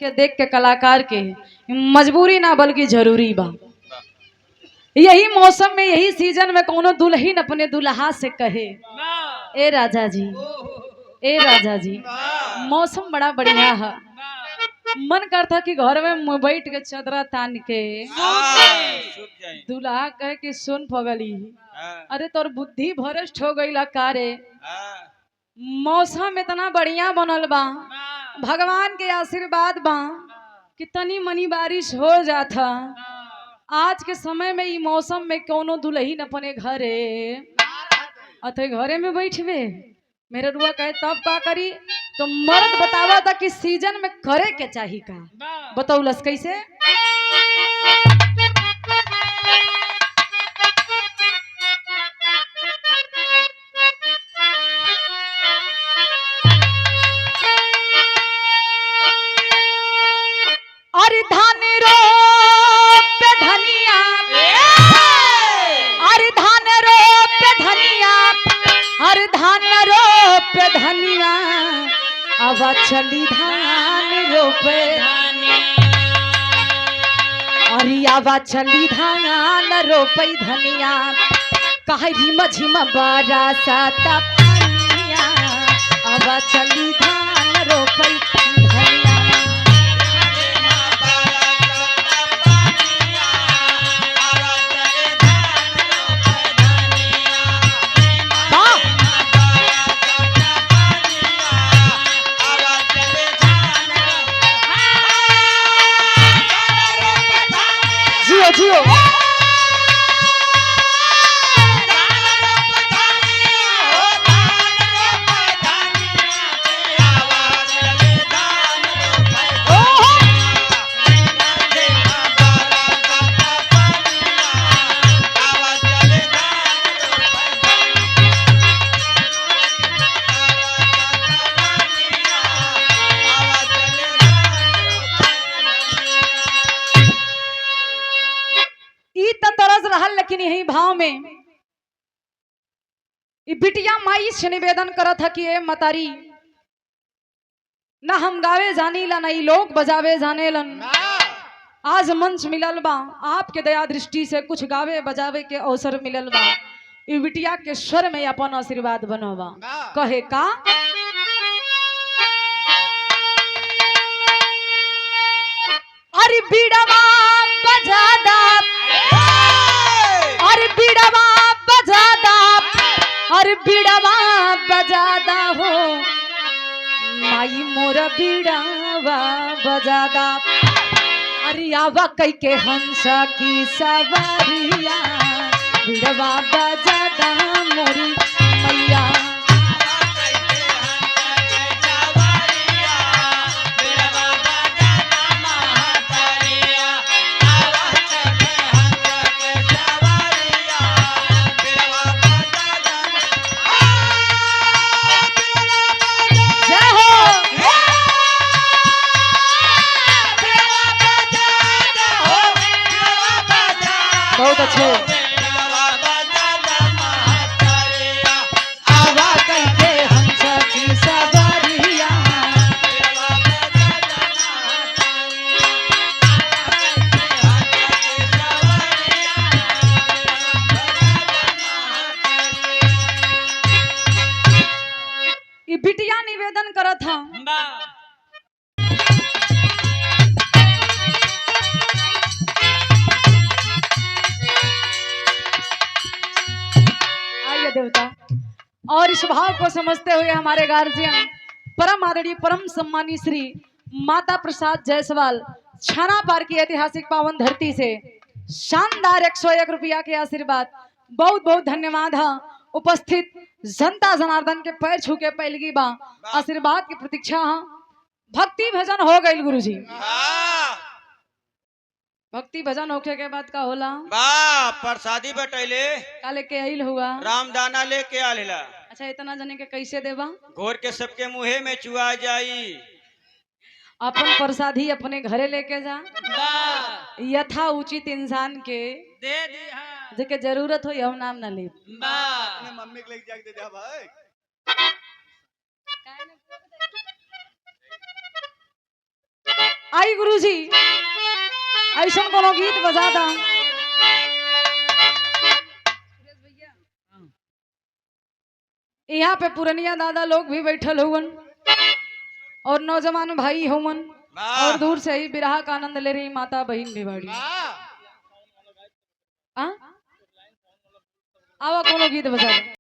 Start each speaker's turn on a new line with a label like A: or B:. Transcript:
A: के देख के कलाकार के मजबूरी ना बल्कि जरूरी बा। यही मौसम में यही सीजन में कोनो दुल्हन अपने दुल्हा से कहे, ए राजा जी, ए राजा जी, मौसम बड़ा बढ़िया है। मन करता कि घर में बैठ के चदरा तान के दुल्हा कहे कि सुन पगली, अरे तोर बुद्धि भ्रष्ट हो गई का रे। मौसम इतना बढ़िया बनल बा, भगवान के आशीर्वाद बा कि तनी मनी बारिश हो जाता। आज के समय में ई मौसम में कोनो दुल्हन अपने घरे अथे घरे में बैठवे मेरे रुआ कहे तब का करी। तो मर्द बतावा था कि सीजन में करे के चाहिए का, बताउलस कैसे। अरे धान रोप धनिया, अरे धान रोप धनिया, अरे धान रोप धनिया, अब चली धान रोपे, अरे अब चली धान रोपे धनिया, कहे झिम झिम बरसात पानिया, अब चली धान रोपे धनिया। जियो जियो तरस रहल, लेकिन यही भाव में बिटिया माई से निवेदन करत है कि ए मतारी, ना हम गावे जानी ला, नहीं लोग बजावे जाने लन। आज मंच मिलल बा, आपके दया दृष्टि से कुछ गावे बजावे के अवसर मिलल बा। ई बिटिया के स्वर में अपन आशीर्वाद बनोबा। कहे का, अरे बीड़वा बजादा, अरे बीड़वा बजादा, अरे बीड़वा बजादा हो माई मोरा बीड़वा बजादा। अरे आवा कई के हंसा की सवारिया, बीड़वा बजादा मोरी मैया। बहुत अच्छे। आवा करके हंस की सवारिया, ये बिटिया निवेदन करत था। देवता और इस भाव को समझते हुए हमारे गार्जियन परम आदरणीय परम सम्मानी श्री माता प्रसाद जायसवाल छाना पार की ऐतिहासिक पावन धरती से शानदार 101 रुपया के आशीर्वाद, बहुत बहुत धन्यवाद है। उपस्थित जनता जनार्दन के पैर छू के पैलगी बा, आशीर्वाद की प्रतीक्षा है। भक्ति भजन हो गई गुरुजी। भक्ति भजन होखे के बाद का होला
B: बा प्रसादी बटैले
A: का लेके आइल हुआ,
B: रामदाना लेके आलेला।
A: अच्छा इतना जने के कैसे देबा,
B: घोर के सबके मुहे में चुआ जाई।
A: अपन प्रसादी अपने घरे लेके जा, यथा उचित इंसान के
B: दे दिया,
A: जेके जरूरत हो हम नाम ना ले।
B: मम्मी के लेके जाके दे दे भाई।
A: आई गुरुजी ऐसा कोनो गीत बजा दा यहाँ पे पुरनिया दादा लोग भी बैठल हुवन और नौजवान भाई हुवन
B: वाह।
A: और दूर से ही बिरहा का आनंद ले रही माता बहन भी बाड़ी। आवा कोनो गीत बजा दे।